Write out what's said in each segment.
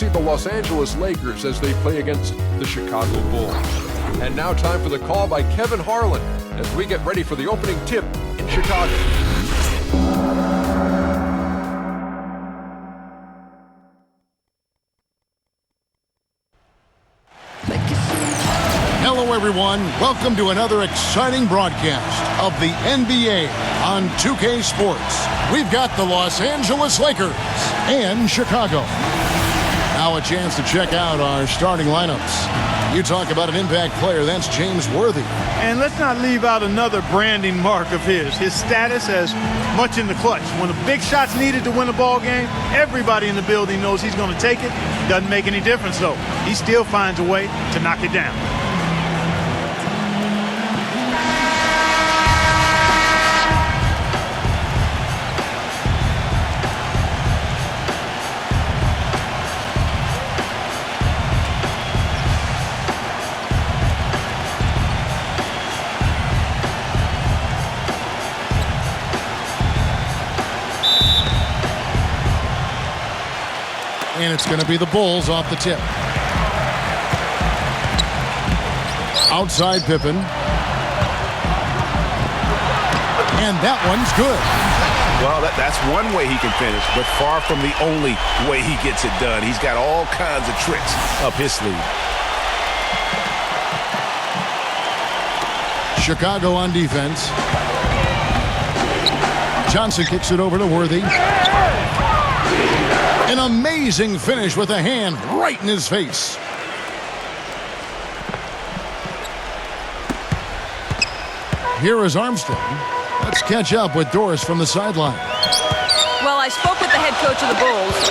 see the Los Angeles Lakers as they play against the Chicago Bulls. And now time for the call by Kevin Harlan as we get ready for the opening tip in Chicago. Hello, everyone. Welcome to another exciting broadcast of the NBA on 2K Sports. We've got the Los Angeles Lakers and Chicago. Now a chance to check out our starting lineups. You talk about an impact player, that's James Worthy. And let's not leave out another branding mark of his status as much in the clutch. When the big shot's needed to win a ball game, everybody in the building knows he's going to take it. Doesn't make any difference, though. He still finds a way to knock it down. And it's going to be the Bulls off the tip. Outside Pippen. And that one's good. Well, that's one way he can finish, but far from the only way he gets it done. He's got all kinds of tricks up his sleeve. Chicago on defense. Johnson kicks it over to Worthy. An amazing finish with a hand right in his face. Here is Armstrong. Let's catch up with Doris from the sideline. Well, I spoke with the head coach of the Bulls.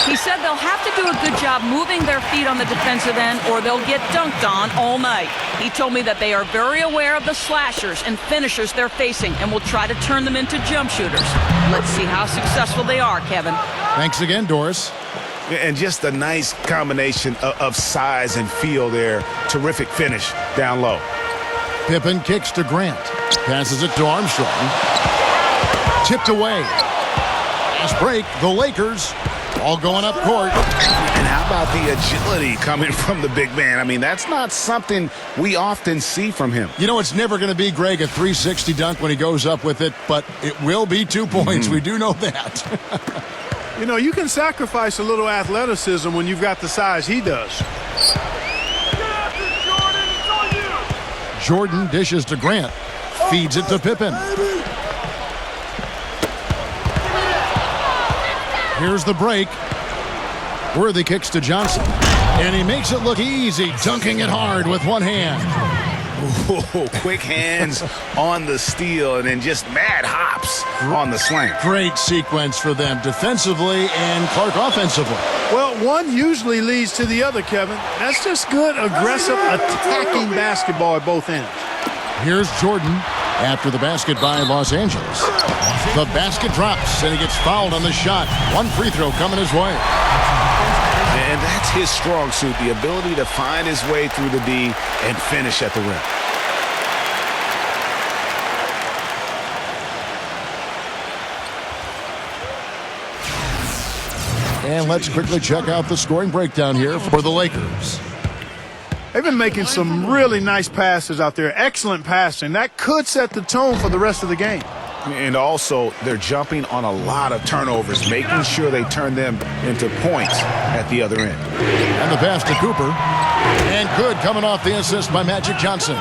He said they'll have to do a good job moving their feet on the defensive end or they'll get dunked on all night. He told me that they are very aware of the slashers and finishers they're facing and will try to turn them into jump shooters. Let's see how successful they are, Kevin. Thanks again, Doris. And just a nice combination of size and feel there. Terrific finish down low. Pippen kicks to Grant. Passes it to Armstrong. Tipped away. Fast break. The Lakers all going up court. And how about the agility coming from the big man? I mean, that's not something we often see from him. You know, it's never going to be, Greg, a 360 dunk when he goes up with it, but it will be 2 points. We do know that. You know, you can sacrifice a little athleticism when you've got the size he does. Jordan dishes to Grant. Feeds it to Pippen. Here's the break. Worthy kicks to Johnson. And he makes it look easy, dunking it hard with one hand. Ooh, quick hands on the steal and then just mad hops on the slam. Great sequence for them defensively and Clark offensively. Well, one usually leads to the other, Kevin. That's just good, aggressive, attacking basketball at both ends. Here's Jordan after the basket by Los Angeles. The basket drops and he gets fouled on the shot. One free throw coming his way. And that's his strong suit, the ability to find his way through the D and finish at the rim. And let's quickly check out the scoring breakdown here for the Lakers. They've been making some really nice passes out there. Excellent passing. That could set the tone for the rest of the game. And also, they're jumping on a lot of turnovers, making sure they turn them into points at the other end. And the pass to Cooper. And good, coming off the assist by Magic Johnson.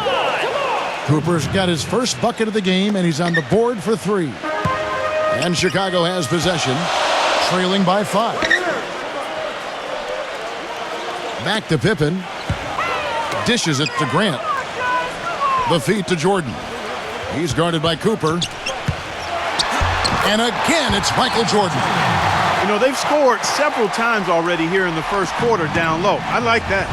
Cooper's got his first bucket of the game, and he's on the board for 3. And Chicago has possession, trailing by 5. Back to Pippen. Dishes it to Grant. The feed to Jordan. He's guarded by Cooper. And again, it's Michael Jordan. You know, they've scored several times already here in the first quarter down low. I like that.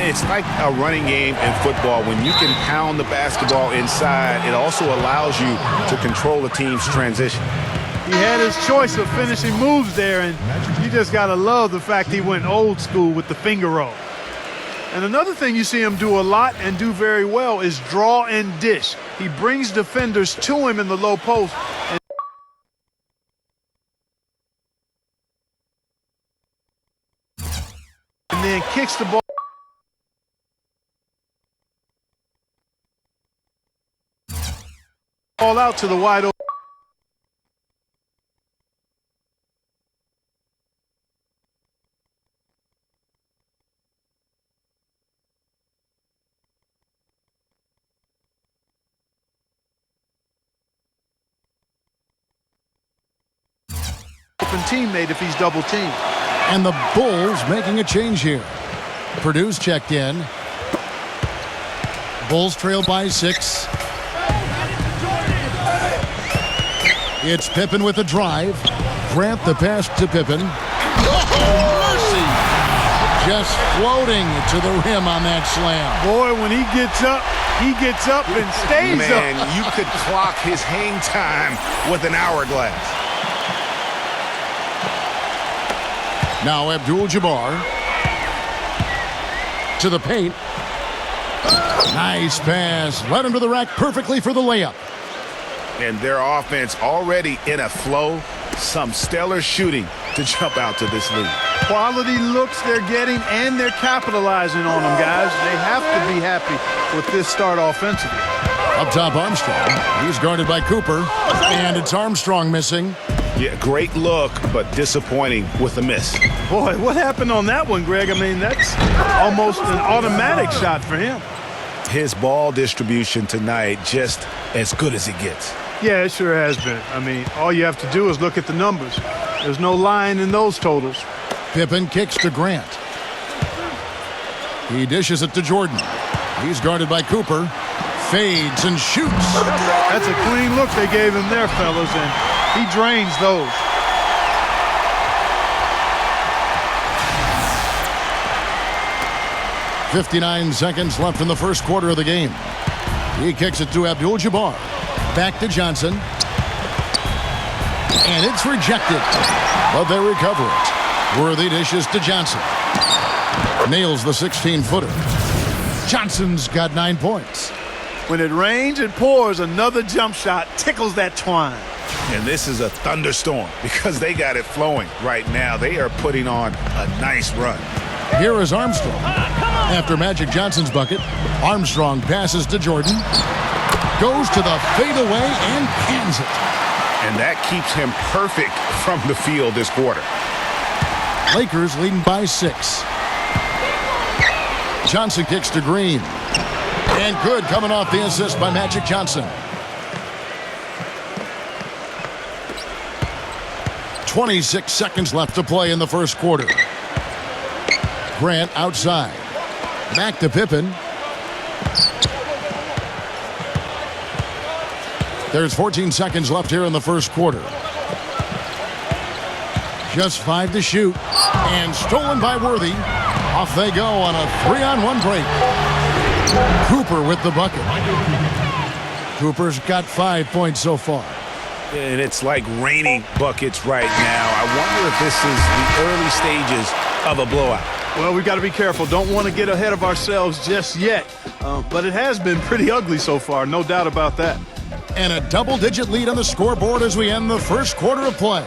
It's like a running game in football. When you can pound the basketball inside, it also allows you to control the team's transition. He had his choice of finishing moves there, and you just got to love the fact he went old school with the finger roll. And another thing you see him do a lot and do very well is draw and dish. He brings defenders to him in the low post. kicks the ball out to the wide open teammate if he's double teamed. And the Bulls making a change here. Purdue's checked in. Bulls trail by 6. It's Pippen with a drive. Grant the pass to Pippen. Oh, mercy! Just floating to the rim on that slam. Boy, when he gets up and stays up. Man, you could clock his hang time with an hourglass. Now Abdul-Jabbar to the paint. Nice pass. Led him to the rack perfectly for the layup. And their offense already in a flow. Some stellar shooting to jump out to this lead. Quality looks they're getting, and they're capitalizing on them, guys. They have to be happy with this start offensively. Up top, Armstrong. He's guarded by Cooper. And it's Armstrong missing. Yeah, great look, but disappointing with the miss. Boy, what happened on that one, Greg? I mean, that's almost an automatic shot for him. His ball distribution tonight just as good as it gets. Yeah, it sure has been. I mean, all you have to do is look at the numbers. There's no lying in those totals. Pippen kicks to Grant. He dishes it to Jordan. He's guarded by Cooper. Fades and shoots. That's a clean look they gave him there, fellas, and he drains those. .59 seconds left in the first quarter of the game. He kicks it to Abdul-Jabbar. Back to Johnson. And it's rejected. But they recover it. Worthy dishes to Johnson. Nails the 16-footer. Johnson's got 9 points. When it rains and pours, another jump shot tickles that twine. And this is a thunderstorm because they got it flowing right now. They are putting on a nice run. Here is Armstrong. After Magic Johnson's bucket, Armstrong passes to Jordan. Goes to the fadeaway and cans it. And that keeps him perfect from the field this quarter. Lakers leading by 6. Johnson kicks to Green. And good coming off the assist by Magic Johnson. 26 seconds left to play in the first quarter. Grant outside. Back to Pippen. There's 14 seconds left here in the first quarter. Just 5 to shoot. And stolen by Worthy. Off they go on a 3-on-1 break. Cooper with the bucket. Cooper's got 5 points so far. And it's like raining buckets right now. I wonder if this is the early stages of a blowout. Well, we've got to be careful. Don't want to get ahead of ourselves just yet. But it has been pretty ugly so far, no doubt about that. And a double-digit lead on the scoreboard as we end the first quarter of play.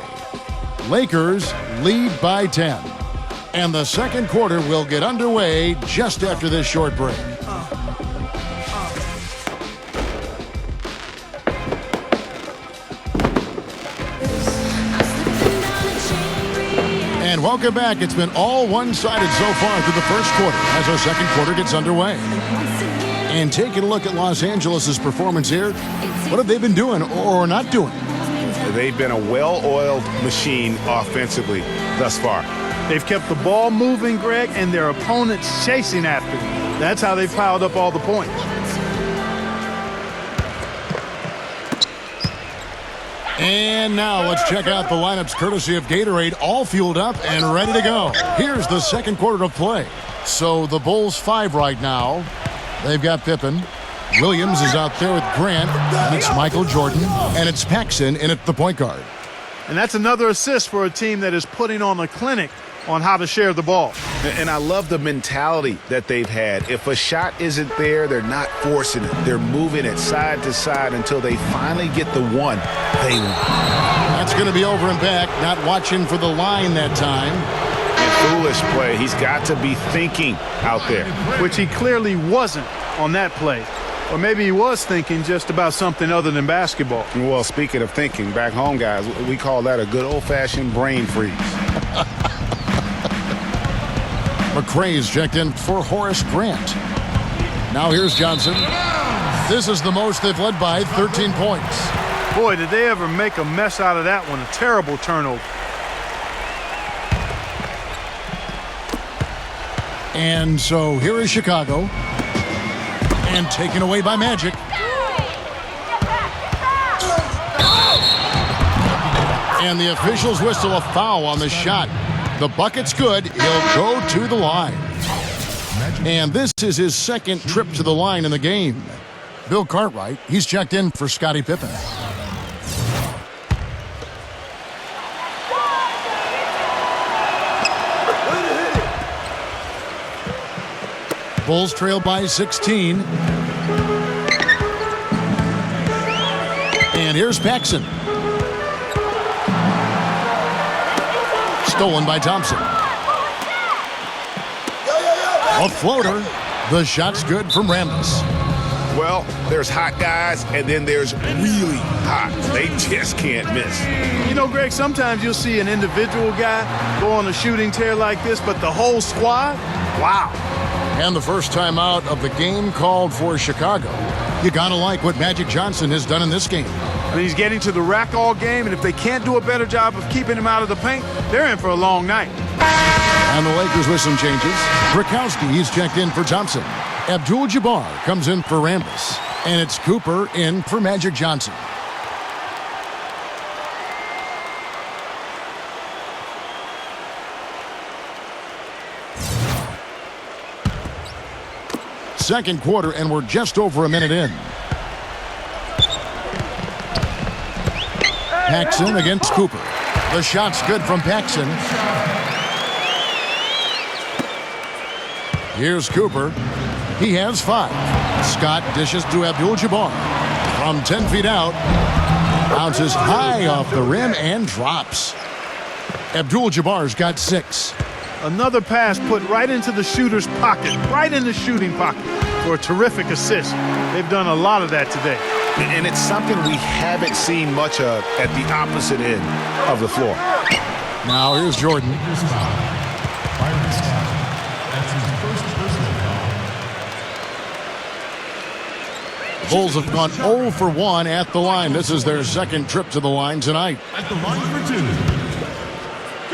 Lakers lead by 10. And the second quarter will get underway just after this short break. And welcome back. It's been all one-sided so far through the first quarter as our second quarter gets underway. And taking a look at Los Angeles' performance here, what have they been doing or not doing? They've been a well-oiled machine offensively thus far. They've kept the ball moving, Greg, and their opponents chasing after them. That's how they piled up all the points. And now let's check out the lineups courtesy of Gatorade, all fueled up and ready to go. Here's the second quarter of play. So the Bulls 5 right now. They've got Pippen. Williams is out there with Grant. And it's Michael Jordan. And it's Paxson in at the point guard. And that's another assist for a team that is putting on a clinic on how to share the ball. And I love the mentality that they've had. If a shot isn't there, they're not forcing it. They're moving it side to side until they finally get the one they want. That's going to be over and back. Not watching for the line that time. And foolish play. He's got to be thinking out there. Which he clearly wasn't on that play. Or maybe he was thinking just about something other than basketball. Well, speaking of thinking, back home, guys, we call that a good old-fashioned brain freeze. McRae's checked in for Horace Grant. Now here's Johnson. This is the most they've led by 13 points. Boy, did they ever make a mess out of that one. A terrible turnover. And so here is Chicago. And taken away by Magic. And the officials whistle a foul on the shot. The bucket's good. He'll go to the line. And this is his second trip to the line in the game. Bill Cartwright, he's checked in for Scottie Pippen. Bulls trail by 16. And here's Paxson. Stolen by Thompson. A floater. The shot's good from Rambis. Well, there's hot guys, and then there's really hot. They just can't miss. You know, Greg, sometimes you'll see an individual guy go on a shooting tear like this, but the whole squad, wow. And the first time out of the game called for Chicago. You gotta like what Magic Johnson has done in this game. I mean, he's getting to the rack all game, and if they can't do a better job of keeping him out of the paint, they're in for a long night. And the Lakers with some changes. Brakowski, he's checked in for Thompson. Abdul-Jabbar comes in for Rambis. And it's Cooper in for Magic Johnson. Second quarter, and we're just over a minute in. Paxson against Cooper. The shot's good from Paxson. Here's Cooper. He has 5. Scott dishes to Abdul-Jabbar. From 10 feet out. Bounces high off the rim and drops. Abdul-Jabbar's got 6. Another pass put right into the shooter's pocket, right in the shooting pocket for a terrific assist. They've done a lot of that today. And it's something we haven't seen much of at the opposite end of the floor. Now here's Jordan. Bulls have gone 0 for 1 at the line. This is their second trip to the line tonight. At the line for 2.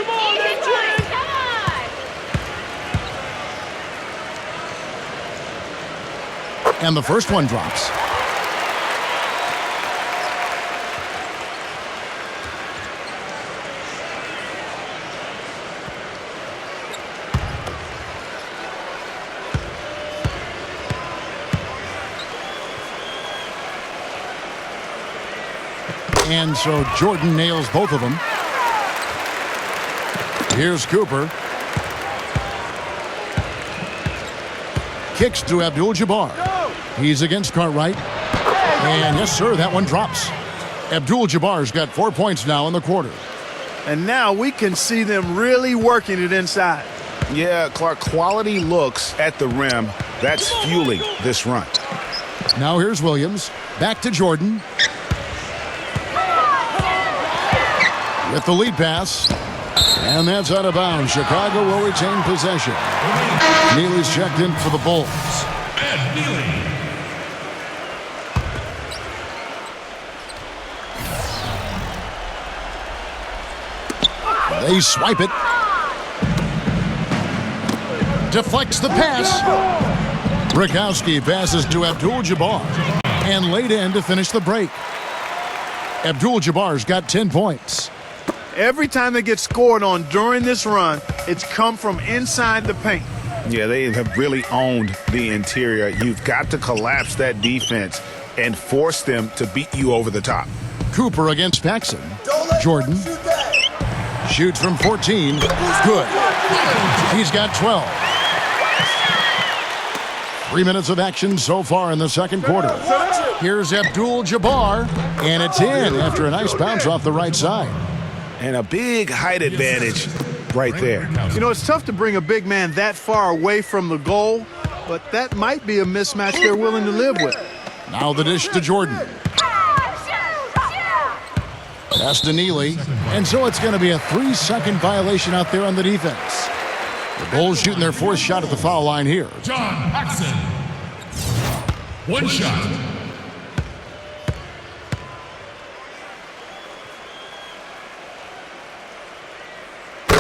Come on, AJ! Come on! And the first one drops. And so Jordan nails both of them. Here's Cooper. Kicks to Abdul-Jabbar. He's against Cartwright. And yes, sir, that one drops. Abdul-Jabbar's got 4 points now in the quarter. And now we can see them really working it inside. Yeah, Clark, quality looks at the rim. That's fueling this run. Now here's Williams. Back to Jordan. With the lead pass. And that's out of bounds. Chicago will retain possession. Neely's checked in for the Bulls. They swipe it. Deflects the pass. Brakowski passes to Abdul-Jabbar. And laid in to finish the break. Abdul-Jabbar's got 10 points. Every time they get scored on during this run, it's come from inside the paint. Yeah, they have really owned the interior. You've got to collapse that defense and force them to beat you over the top. Cooper against Paxson. Jordan shoots from 14. Good. He's got 12. 3 minutes of action so far in the second quarter. Here's Abdul-Jabbar, and it's in after a nice bounce off the right side. And a big height advantage right there. You know, it's tough to bring a big man that far away from the goal, but that might be a mismatch they're willing to live with. Now the dish to Jordan. Pass to Neely. And so it's going to be a 3-second violation out there on the defense. The Bulls shooting their 4th shot at the foul line here. John Paxson. 1 shot.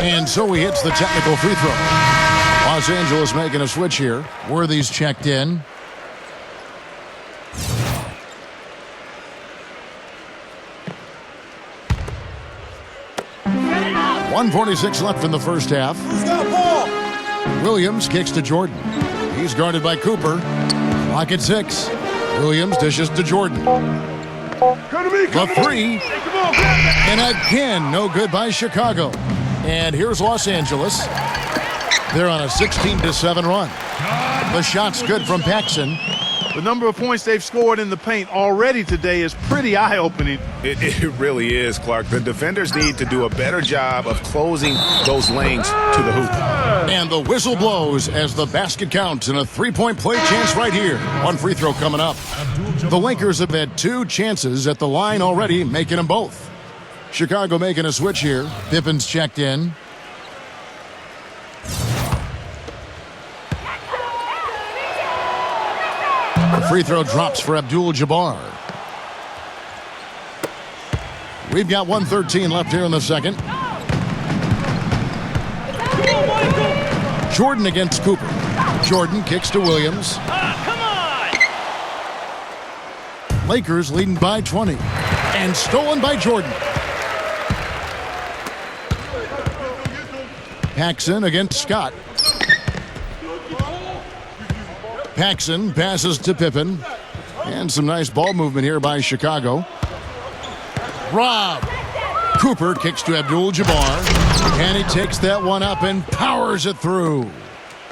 And so he hits the technical free throw. Los Angeles making a switch here. Worthy's checked in. .146 left in the first half. Who's got a ball? Williams kicks to Jordan. He's guarded by Cooper. Clock at 6. Williams dishes to Jordan. The 3. And again, no good by Chicago. And here's Los Angeles. They're on a 16-7 run. The shot's good from Paxson. The number of points they've scored in the paint already today is pretty eye-opening. It really is, Clark. The defenders need to do a better job of closing those lanes to the hoop. And the whistle blows as the basket counts and a 3-point play chance right here. 1 free throw coming up. The Lakers have had 2 chances at the line already, making them both. Chicago making a switch here. Pippen's checked in. The free throw drops for Abdul-Jabbar. We've got 1:13 left here in the second. Jordan against Cooper. Jordan kicks to Williams. Come on! Lakers leading by 20. And stolen by Jordan. Paxson against Scott. Paxson passes to Pippen. And some nice ball movement here by Chicago. Rob. Cooper kicks to Abdul-Jabbar. And he takes that one up and powers it through.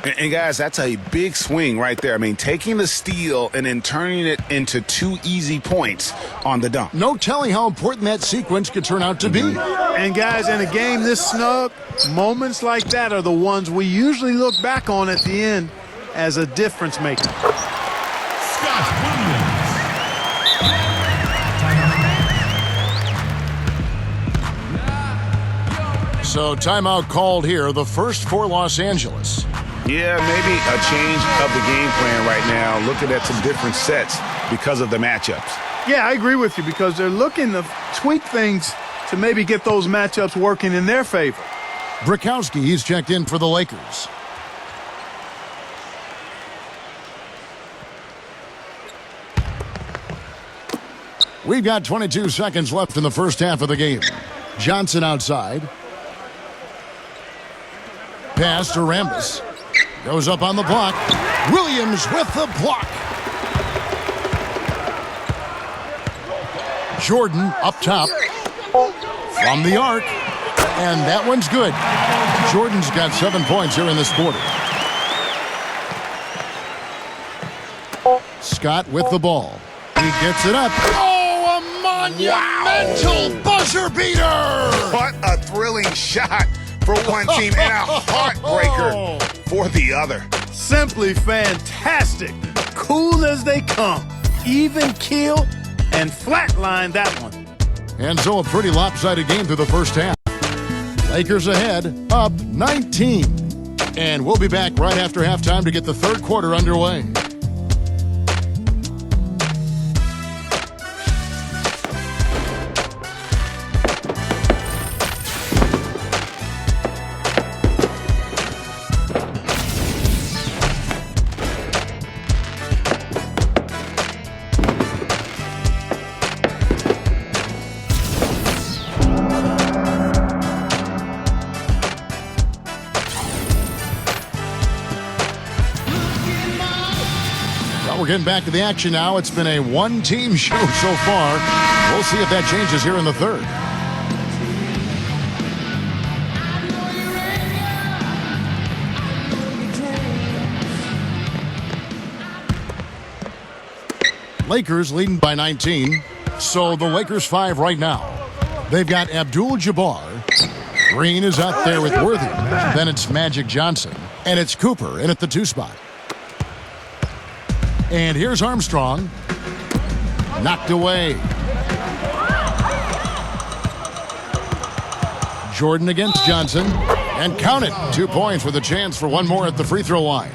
And guys, that's a big swing right there. I mean, taking the steal and then turning it into 2 easy points on the dunk. No telling how important that sequence could turn out to be. And guys, in a game this snug, moments like that are the ones we usually look back on at the end as a difference maker. Scott Williams. So timeout called here, the first for Los Angeles. Yeah, maybe a change of the game plan right now, looking at some different sets because of the matchups. Yeah, I agree with you because they're looking to tweak things to maybe get those matchups working in their favor. Brakowski, he's checked in for the Lakers. We've got 22 seconds left in the first half of the game. Johnson outside. Pass to Rambis. Goes up on the block. Williams with the block. Jordan up top. From the arc. And that one's good. Jordan's got 7 points here in this quarter. Scott with the ball. He gets it up. Oh, a monumental buzzer beater! What a thrilling shot for one team and a heartbreaker for the other. Simply fantastic. Cool as they come. Even keel and flatline that one. And so a pretty lopsided game through the first half. Lakers ahead, up 19. And we'll be back right after halftime to get the third quarter underway. We're getting back to the action now. It's been a one-team show so far. We'll see if that changes here in the third. Lakers leading by 19. So the Lakers 5 right now. They've got Abdul-Jabbar. Green is out there with Worthy. Then it's Magic Johnson. And it's Cooper in at the 2 spot. And here's Armstrong. Knocked away. Jordan against Johnson. And count it. 2 points with a chance for one more at the free throw line.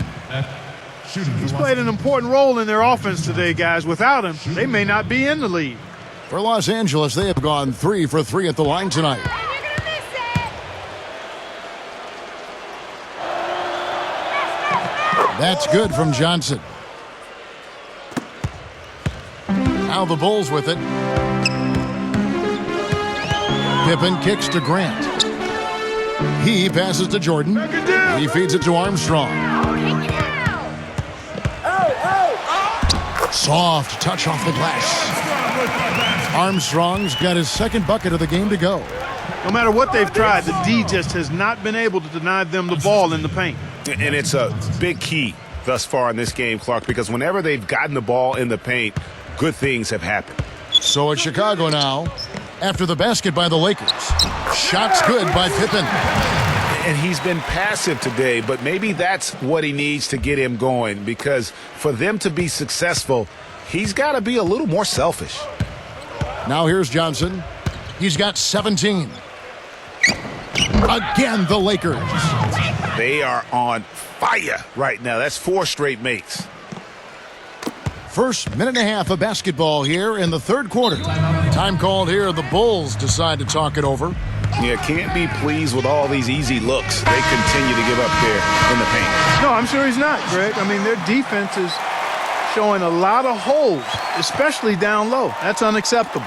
He's played an important role in their offense today, guys. Without him, they may not be in the lead. For Los Angeles, they have gone 3 for 3 at the line tonight. That's good from Johnson. Now the Bulls with it. Pippen kicks to Grant. He passes to Jordan. He feeds it to Armstrong. Soft touch off the glass. Armstrong's got his second bucket of the game to go. No matter what they've tried, the D just has not been able to deny them the ball in the paint. And it's a big key thus far in this game, Clark, because whenever they've gotten the ball in the paint, good things have happened. So it's Chicago now after the basket by the Lakers. Shots good by Pippen. And he's been passive today, but maybe that's what he needs to get him going, because for them to be successful, he's got to be a little more selfish. Now here's Johnson. He's got 17. Again, the Lakers. They are on fire right now. That's 4 straight makes. First minute and a half of basketball here in the third quarter. Time called here. The Bulls decide to talk it over. Yeah, can't be pleased with all these easy looks they continue to give up there in the paint. No, I'm sure he's not, Greg. I mean, their defense is showing a lot of holes, especially down low. That's unacceptable.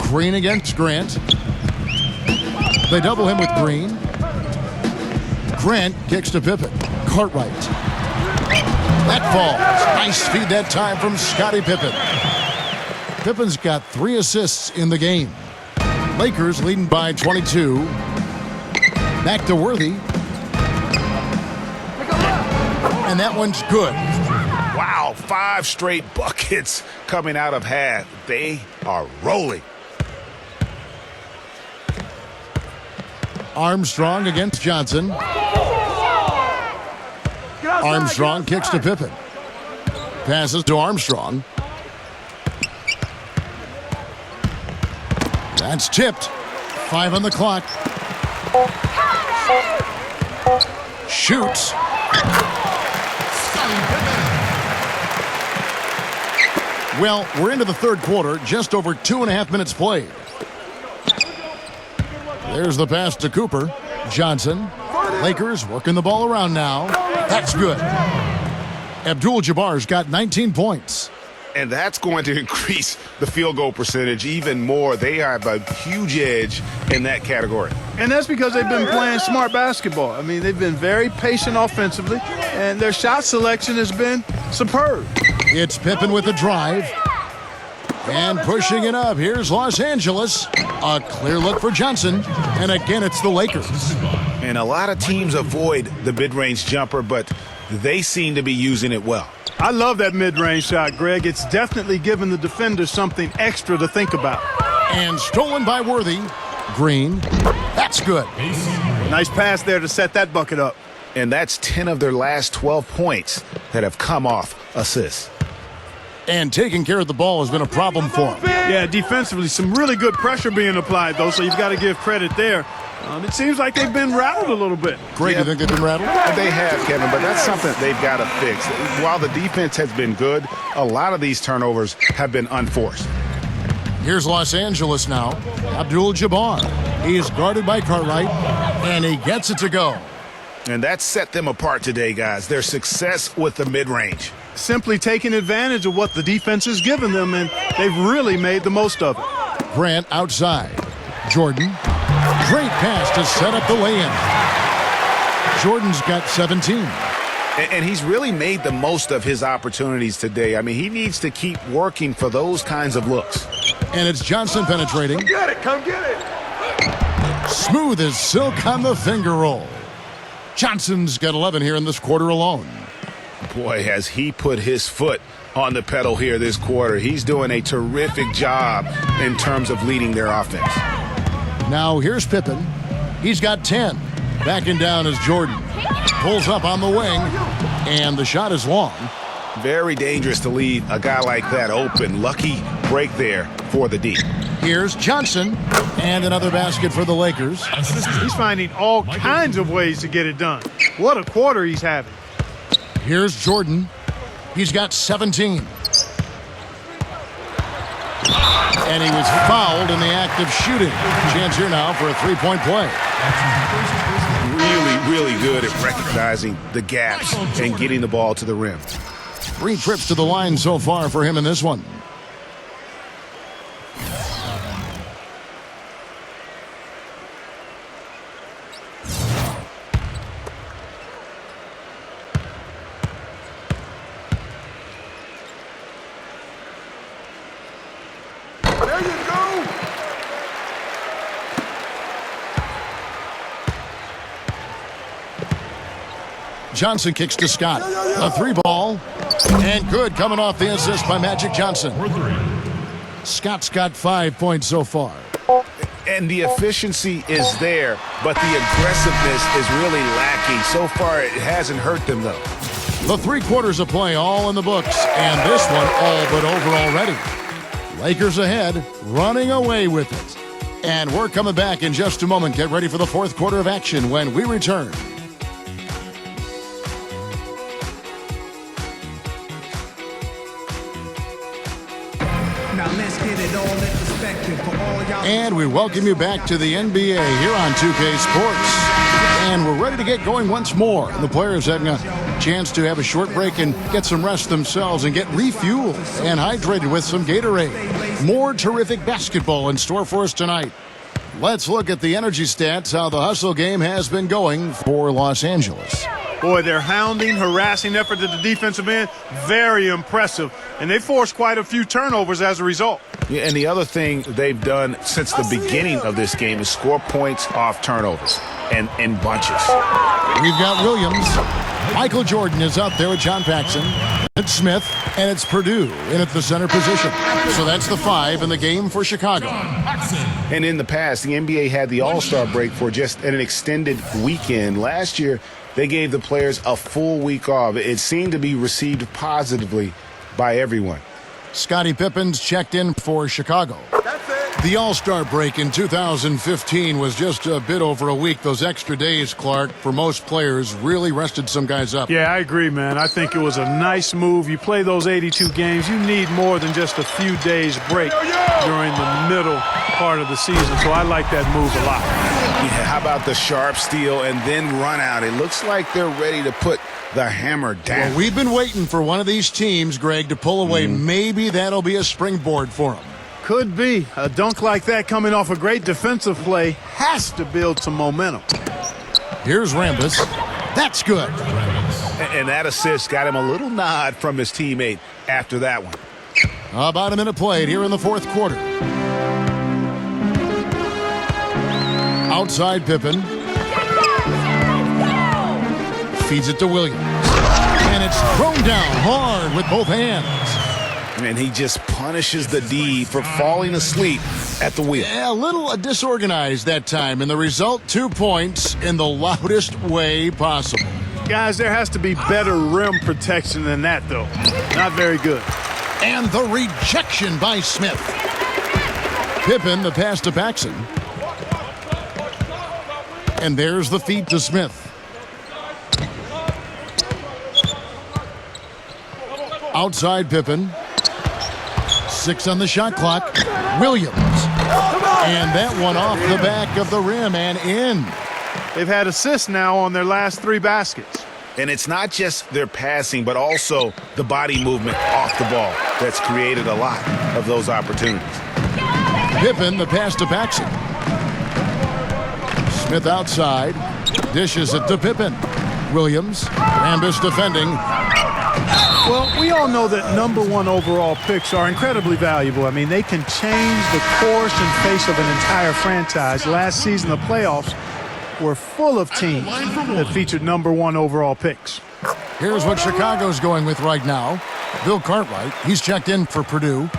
Green against Grant. They double him with Green. Grant kicks to Pippen. Cartwright. That falls. Nice feed that time from Scottie Pippen. Pippen's got 3 assists in the game. Lakers leading by 22. Back to Worthy. And that one's good. Wow, 5 straight buckets coming out of half. They are rolling. Armstrong against Johnson. Armstrong kicks to Pippen. Passes to Armstrong. That's tipped. 5 on the clock. Shoots. Well, we're into the third quarter. Just over 2.5 minutes played. There's the pass to Cooper. Johnson. Lakers working the ball around now. That's good. Abdul-Jabbar's got 19 points. And that's going to increase the field goal percentage even more. They have a huge edge in that category. And that's because they've been playing smart basketball. I mean, they've been very patient offensively, and their shot selection has been superb. It's Pippen with a drive. And pushing it up. Here's Los Angeles. A clear look for Johnson. And again, it's the Lakers. And a lot of teams avoid the mid-range jumper, but they seem to be using it well. I love that mid-range shot, Greg. It's definitely given the defenders something extra to think about. And stolen by Worthy. Green. That's good. Nice pass there to set that bucket up. And that's 10 of their last 12 points that have come off assists. And taking care of the ball has been a problem for him. Yeah, defensively, some really good pressure being applied, though, so you've got to give credit there. It seems like they've been rattled a little bit. Greg, you think they've been rattled? They have, Kevin, but that's something they've got to fix. While the defense has been good, a lot of these turnovers have been unforced. Here's Los Angeles now. Abdul-Jabbar. He's guarded by Cartwright, and he gets it to go. And that set them apart today, guys. Their success with the mid-range. Simply taking advantage of what the defense has given them, and they've really made the most of it. Grant outside. Jordan. Great pass to set up the lay-in. Jordan's got 17. And he's really made the most of his opportunities today. I mean, he needs to keep working for those kinds of looks. And it's Johnson penetrating. Come get it! Smooth as silk on the finger roll. Johnson's got 11 here in this quarter alone. Boy, has he put his foot on the pedal here this quarter. He's doing a terrific job in terms of leading their offense. Now here's Pippen. He's got 10. Backing down is Jordan. Pulls up on the wing, and the shot is long. Very dangerous to leave a guy like that open. Lucky break there for the D. Here's Johnson, and another basket for the Lakers. He's finding all kinds of ways to get it done. What a quarter he's having. Here's Jordan. He's got 17. And he was fouled in the act of shooting. Chance here now for a three-point play. Really good at recognizing the gaps and getting the ball to the rim. 3 trips to the line so far for him in this one. There you go. Johnson kicks to Scott. A 3-ball. And good, coming off the assist by Magic Johnson. Scott's got 5 points so far. And the efficiency is there, but the aggressiveness is really lacking. So far, it hasn't hurt them, though. The 3 quarters of play all in the books, and this one all but over already. Lakers ahead, running away with it. And we're coming back in just a moment. Get ready for the 4th quarter of action when we return. Now let's get it all in perspective for all y'all. And we welcome you back to the NBA here on 2K Sports. And we're ready to get going once more. The players having a chance to have a short break and get some rest themselves and get refueled and hydrated with some Gatorade. More terrific basketball in store for us tonight. Let's look at the energy stats, how the hustle game has been going for Los Angeles. Boy, their hounding, harassing effort at the defensive end, very impressive. And they forced quite a few turnovers as a result. Yeah, and the other thing they've done since the beginning of this game is score points off turnovers and in bunches. We've got Williams. Michael Jordan is out there with John Paxson. It's Smith, and it's Purdue in at the center position. So that's the 5 in the game for Chicago. And in the past, the NBA had the All-Star break for just an extended weekend. Last year, they gave the players a full week off. It seemed to be received positively by everyone. Scottie Pippen's checked in for Chicago. The All-Star break in 2015 was just a bit over a week. Those extra days, Clark, for most players, really rested some guys up. Yeah, I agree, man. I think it was a nice move. You play those 82 games, you need more than just a few days break during the middle part of the season. So I like that move a lot. Yeah, how about the sharp steal and then run out? It looks like they're ready to put the hammer down. Well, we've been waiting for one of these teams, Greg, to pull away. Maybe that'll be a springboard for them. Could be. A dunk like that coming off a great defensive play has to build some momentum. Here's Rambis. That's good. And that assist got him a little nod from his teammate after that one. About a minute played here in the 4th quarter. Outside Pippen. Feeds it to Williams. And it's thrown down hard with both hands. And he just punishes the D for falling asleep at the wheel. Yeah, a little disorganized that time. And the result, 2 points in the loudest way possible. Guys, there has to be better rim protection than that, though. Not very good. And the rejection by Smith. Pippen, the pass to Paxson. And there's the feed to Smith. Outside Pippen. 6 on the shot clock. Williams. And that one off the back of the rim and in. They've had assists now on their last 3 baskets. And it's not just their passing, but also the body movement off the ball that's created a lot of those opportunities. Pippen, the pass to Paxson. Smith outside. Dishes it to Pippen. Williams. Rambis defending. Well, we all know that #1 overall picks are incredibly valuable. I mean, they can change the course and face of an entire franchise. Last season, the playoffs, were full of teams that featured #1 overall picks. Here's what Chicago's going with right now. Bill Cartwright, he's checked in for Purdue.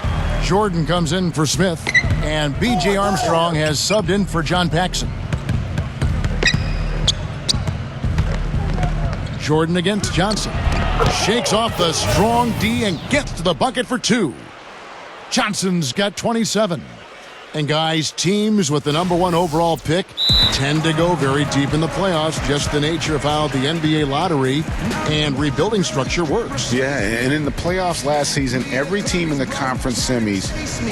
Jordan comes in for Smith. And B.J. Armstrong has subbed in for John Paxson. Jordan against Johnson. Shakes off the strong D and gets to the bucket for 2. Johnson's got 27. And guys, teams with the #1 overall pick tend to go very deep in the playoffs. Just the nature of how the NBA lottery and rebuilding structure works. Yeah, and in the playoffs last season, every team in the conference semis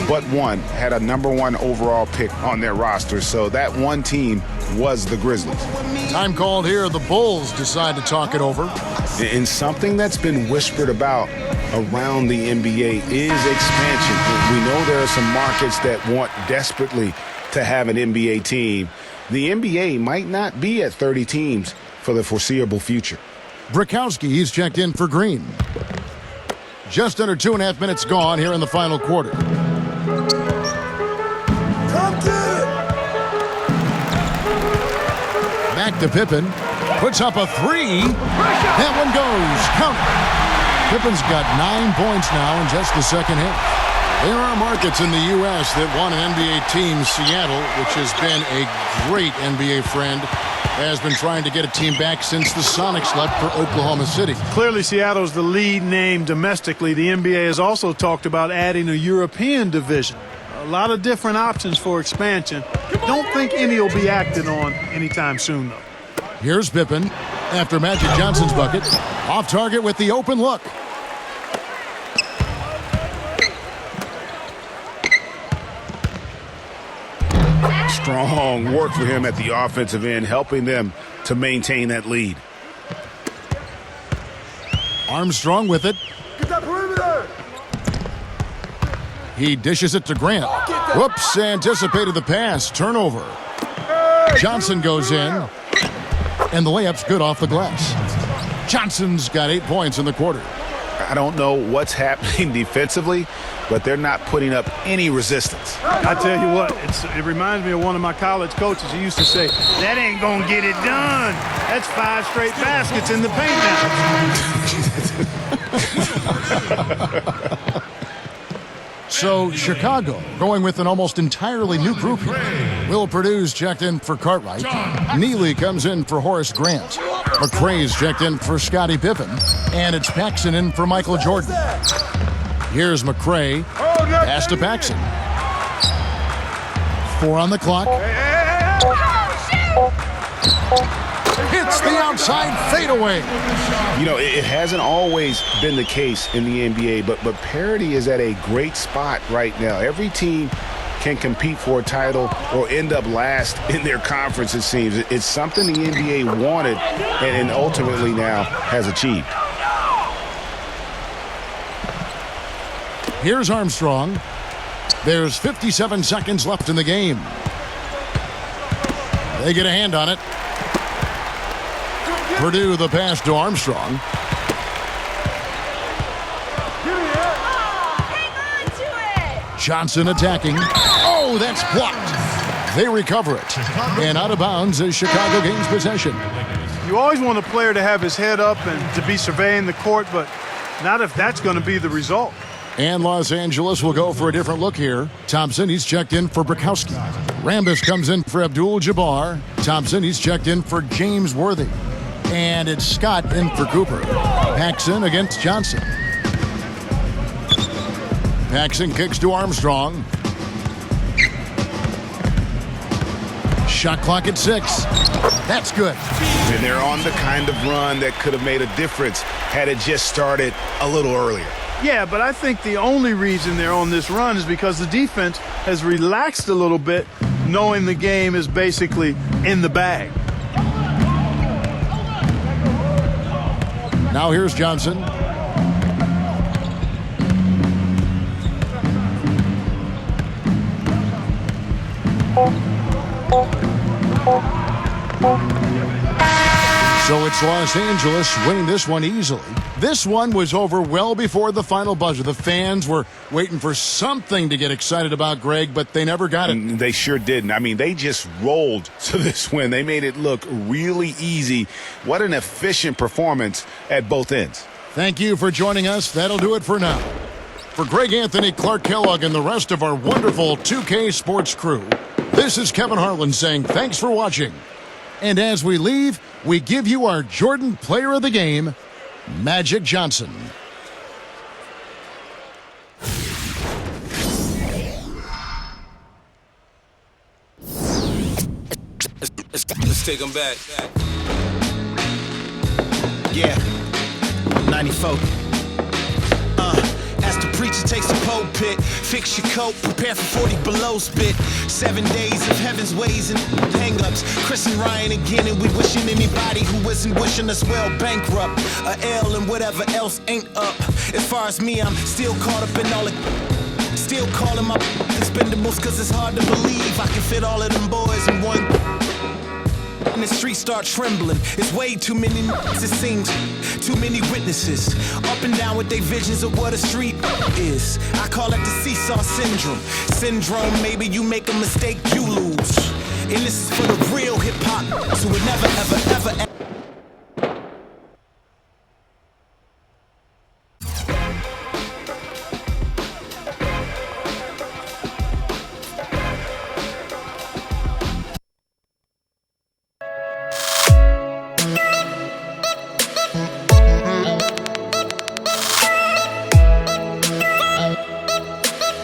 but one had a #1 overall pick on their roster. So that one team was the Grizzlies. Time called here. The Bulls decide to talk it over. And something that's been whispered about around the NBA is expansion. We know there are some markets that want desperately to have an NBA team. The NBA might not be at 30 teams for the foreseeable future. Brikowski, he's checked in for Green. Just under 2.5 minutes gone here in the final quarter. Back to Pippen. Puts up a 3. That one goes. Count it. Pippen's got 9 points now in just the second half. There are markets in the U.S. that want an NBA team. Seattle, which has been a great NBA friend, has been trying to get a team back since the Sonics left for Oklahoma City. Clearly, Seattle's the lead name domestically. The NBA has also talked about adding a European division. A lot of different options for expansion. Don't think any will be acted on anytime soon, though. Here's Pippen after Magic Johnson's bucket. Off target with the open look. Strong work for him at the offensive end, helping them to maintain that lead. Armstrong with it. He dishes it to Grant. Whoops, anticipated the pass. Turnover. Johnson goes in. And the layup's good off the glass. Johnson's got 8 points in the quarter. I don't know what's happening defensively, but they're not putting up any resistance. I tell you what, it reminds me of one of my college coaches. He used to say, that ain't going to get it done. That's 5 straight baskets in the paint now. So Chicago going with an almost entirely new group here. Will Purdue's checked in for Cartwright. Neely comes in for Horace Grant. McRae's checked in for Scottie Pippen. And it's Paxson in for Michael Jordan. Here's McRae. Pass to Paxson. 4 on the clock. Hits the outside fadeaway. You know, it hasn't always been the case in the NBA, but parity is at a great spot right now. Every team can compete for a title or end up last in their conference, it seems. It's something the NBA wanted and ultimately now has achieved. Here's Armstrong. There's 57 seconds left in the game. They get a hand on it. Purdue the pass to Armstrong. Johnson attacking. Oh, that's blocked. They recover it. And out of bounds as Chicago gains possession. You always want a player to have his head up and to be surveying the court, but not if that's going to be the result. And Los Angeles will go for a different look here. Thompson, he's checked in for Brikowski. Rambis comes in for Abdul-Jabbar. Thompson, he's checked in for James Worthy. And it's Scott in for Cooper. Paxson against Johnson. Paxson kicks to Armstrong. Shot clock at 6. That's good. And they're on the kind of run that could have made a difference had it just started a little earlier. Yeah, but I think the only reason they're on this run is because the defense has relaxed a little bit, knowing the game is basically in the bag. Now here's Johnson. So it's Los Angeles winning this one easily. This one was over well before the final buzzer. The fans were waiting for something to get excited about, Greg, but they never got it. They sure didn't. I mean, they just rolled to this win. They made it look really easy. What an efficient performance at both ends. Thank you for joining us. That'll do it for now. For Greg Anthony, Clark Kellogg, and the rest of our wonderful 2K Sports crew, this is Kevin Harlan saying thanks for watching. And as we leave, we give you our Jordan Player of the Game, Magic Johnson. Let's take them back. Yeah, 94. As the preacher takes the pulpit, fix your coat, prepare for 40 below spit. 7 days of heaven's ways and hang-ups. Chris and Ryan again, and we wishing anybody who isn't wishing us well bankrupt. A L and whatever else ain't up. As far as me, I'm still caught up in all the... Still calling my expendables, cause it's hard to believe I can fit all of them boys in one... And the streets start trembling. It's way too many it seems. Too many witnesses. Up and down with their visions of what a street is. I call it the seesaw syndrome. Syndrome, maybe you make a mistake, you lose. And this is for the real hip-hop. So it never, ever, ever...